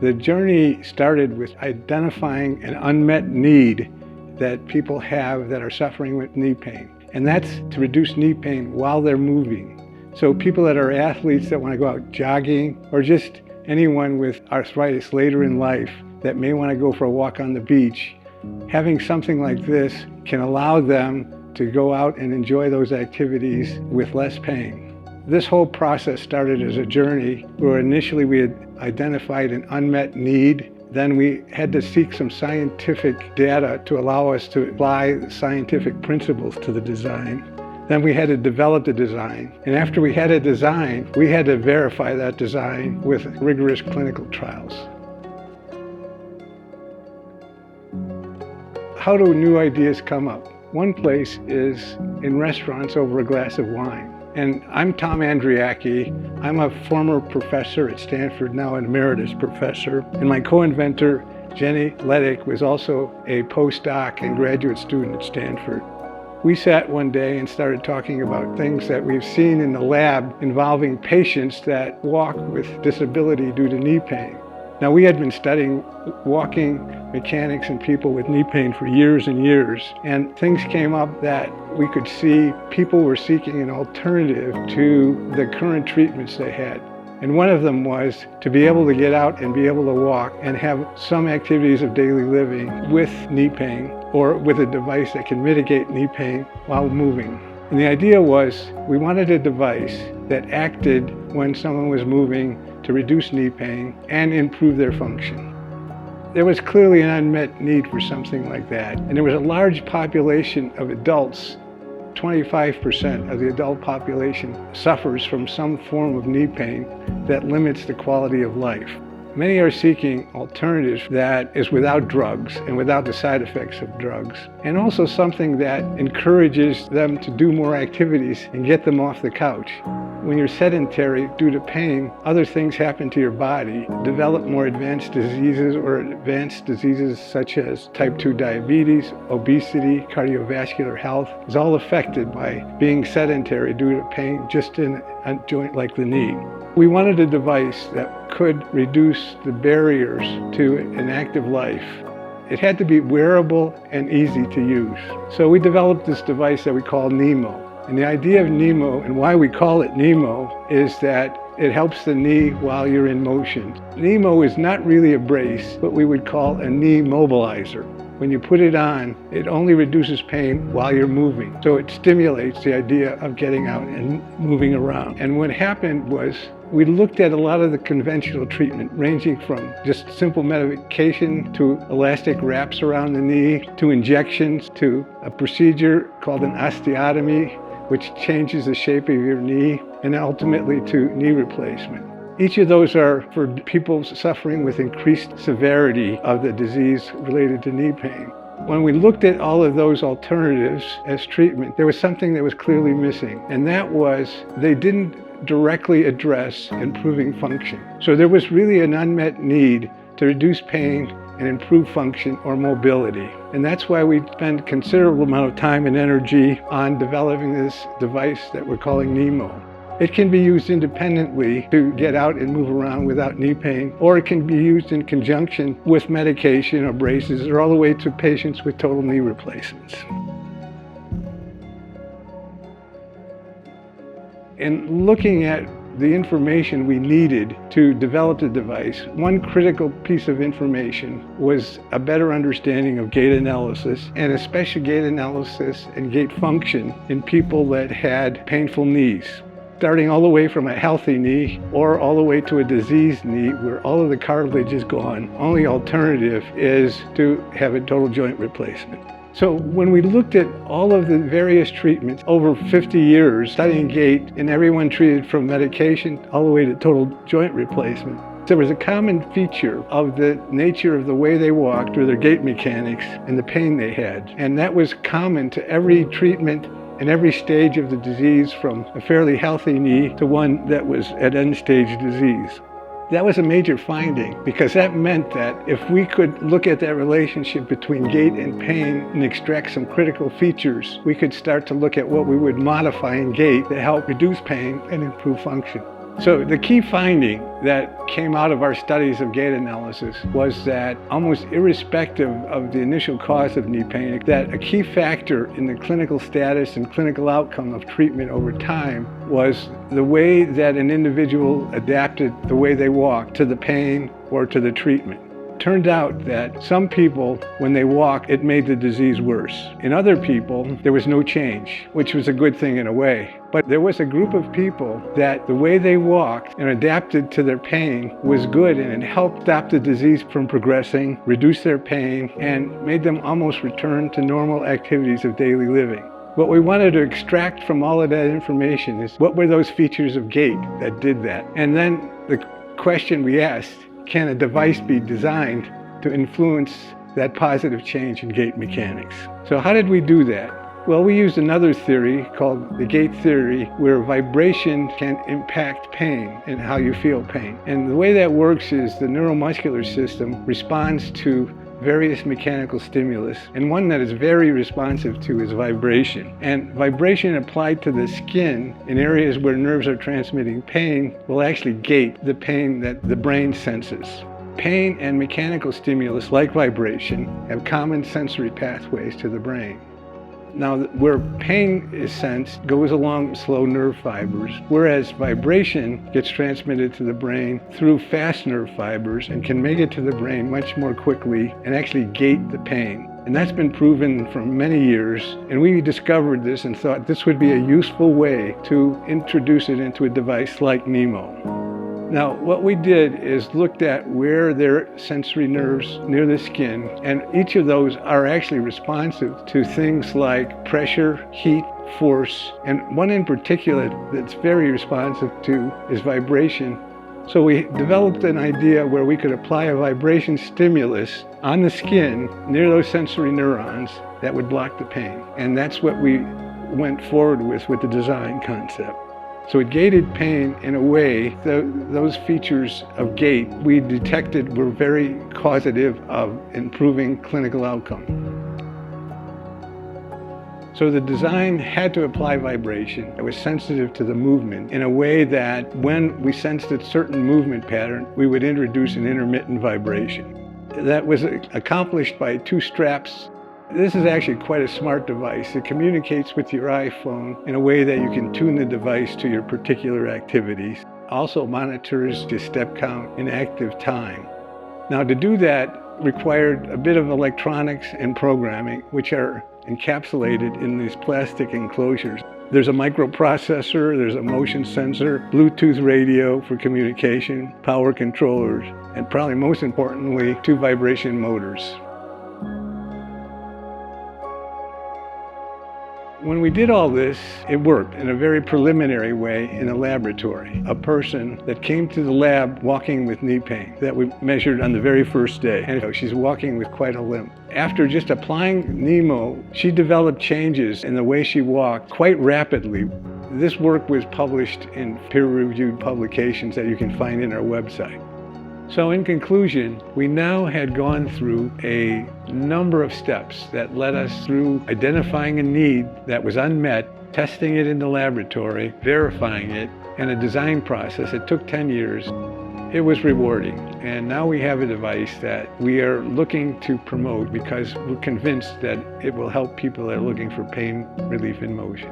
The journey started with identifying an unmet need that people have that are suffering with knee pain. And that's to reduce knee pain while they're moving. So people that are athletes that want to go out jogging, or just anyone with arthritis later in life that may want to go for a walk on the beach, having something like this can allow them to go out and enjoy those activities with less pain. This whole process started as a journey where initially we had identified an unmet need. Then we had to seek some scientific data to allow us to apply scientific principles to the design. Then we had to develop the design. And after we had a design, we had to verify that design with rigorous clinical trials. How do new ideas come up? One place is in restaurants over a glass of wine. And I'm Tom Andriacchi. I'm a former professor at Stanford, now an emeritus professor. And my co-inventor, Jenny Ledick, was also a postdoc and graduate student at Stanford. We sat one day and started talking about things that we've seen in the lab involving patients that walk with disability due to knee pain. Now, we had been studying walking mechanics in people with knee pain for years and years, and things came up that we could see people were seeking an alternative to the current treatments they had. And one of them was to be able to get out and be able to walk and have some activities of daily living with knee pain, or with a device that can mitigate knee pain while moving. And the idea was we wanted a device that acted when someone was moving to reduce knee pain and improve their function. There was clearly an unmet need for something like that. And there was a large population of adults. 25% of the adult population suffers from some form of knee pain that limits the quality of life. Many are seeking alternatives that is without drugs and without the side effects of drugs, and also something that encourages them to do more activities and get them off the couch. When you're sedentary due to pain, other things happen to your body. Develop more advanced diseases, or advanced diseases such as type 2 diabetes, obesity, cardiovascular health is all affected by being sedentary due to pain just in a joint like the knee. We wanted a device that could reduce the barriers to an active life. It had to be wearable and easy to use. So we developed this device that we call KneeMo. And the idea of KneeMo, and why we call it KneeMo, is that it helps the knee while you're in motion. KneeMo is not really a brace, but we would call a knee mobilizer. When you put it on, it only reduces pain while you're moving. So it stimulates the idea of getting out and moving around. And what happened was we looked at a lot of the conventional treatment, ranging from just simple medication to elastic wraps around the knee, to injections, to a procedure called an osteotomy, which changes the shape of your knee, and ultimately to knee replacement. Each of those are for people suffering with increased severity of the disease related to knee pain. When we looked at all of those alternatives as treatment, there was something that was clearly missing, and that was they didn't directly address improving function. So there was really an unmet need to reduce pain and improve function or mobility. And that's why we spend a considerable amount of time and energy on developing this device that we're calling KneeMo. It can be used independently to get out and move around without knee pain, or it can be used in conjunction with medication or braces, or all the way to patients with total knee replacements. In looking at the information we needed to develop the device, one critical piece of information was a better understanding of gait analysis, and especially gait analysis and gait function in people that had painful knees. Starting all the way from a healthy knee or all the way to a diseased knee where all of the cartilage is gone. Only alternative is to have a total joint replacement. So when we looked at all of the various treatments over 50 years, studying gait, and everyone treated from medication all the way to total joint replacement, there was a common feature of the nature of the way they walked, or their gait mechanics, and the pain they had. And that was common to every treatment and every stage of the disease, from a fairly healthy knee to one that was at end-stage disease. That was a major finding, because that meant that if we could look at that relationship between gait and pain and extract some critical features, we could start to look at what we would modify in gait to help reduce pain and improve function. So the key finding that came out of our studies of gait analysis was that almost irrespective of the initial cause of knee pain, that a key factor in the clinical status and clinical outcome of treatment over time was the way that an individual adapted the way they walked to the pain or to the treatment. Turned out that some people, when they walked, it made the disease worse. In other people, there was no change, which was a good thing in a way. But there was a group of people that the way they walked and adapted to their pain was good, and it helped stop the disease from progressing, reduce their pain, and made them almost return to normal activities of daily living. What we wanted to extract from all of that information is what were those features of gait that did that? And then the question we asked, can a device be designed to influence that positive change in gait mechanics? So how did we do that? Well, we used another theory called the gait theory, where vibration can impact pain and how you feel pain. And the way that works is the neuromuscular system responds to various mechanical stimulus, and one that is very responsive to is vibration. And vibration applied to the skin in areas where nerves are transmitting pain will actually gate the pain that the brain senses. Pain and mechanical stimulus, like vibration, have common sensory pathways to the brain. Now, where pain is sensed goes along slow nerve fibers, whereas vibration gets transmitted to the brain through fast nerve fibers and can make it to the brain much more quickly and actually gate the pain. And that's been proven for many years, and we discovered this and thought this would be a useful way to introduce it into a device like KneeMo. Now, what we did is looked at where there are sensory nerves near the skin, and each of those are actually responsive to things like pressure, heat, force, and one in particular that's very responsive to is vibration. So we developed an idea where we could apply a vibration stimulus on the skin near those sensory neurons that would block the pain. And that's what we went forward with the design concept. So it gated pain in a way, those features of gait we detected were very causative of improving clinical outcome. So the design had to apply vibration. It was sensitive to the movement in a way that when we sensed a certain movement pattern, we would introduce an intermittent vibration. That was accomplished by two straps. This is actually quite a smart device. It communicates with your iPhone in a way that you can tune the device to your particular activities. Also monitors your step count and active time. Now, to do that required a bit of electronics and programming, which are encapsulated in these plastic enclosures. There's a microprocessor, there's a motion sensor, Bluetooth radio for communication, power controllers, and probably most importantly, two vibration motors. When we did all this, it worked in a very preliminary way in a laboratory. A person that came to the lab walking with knee pain that we measured on the very first day, and she's walking with quite a limp. After just applying KneeMo, she developed changes in the way she walked quite rapidly. This work was published in peer-reviewed publications that you can find in our website. So in conclusion, we now had gone through a number of steps that led us through identifying a need that was unmet, testing it in the laboratory, verifying it, and a design process. It took 10 years. It was rewarding, and now we have a device that we are looking to promote because we're convinced that it will help people that are looking for pain relief in motion.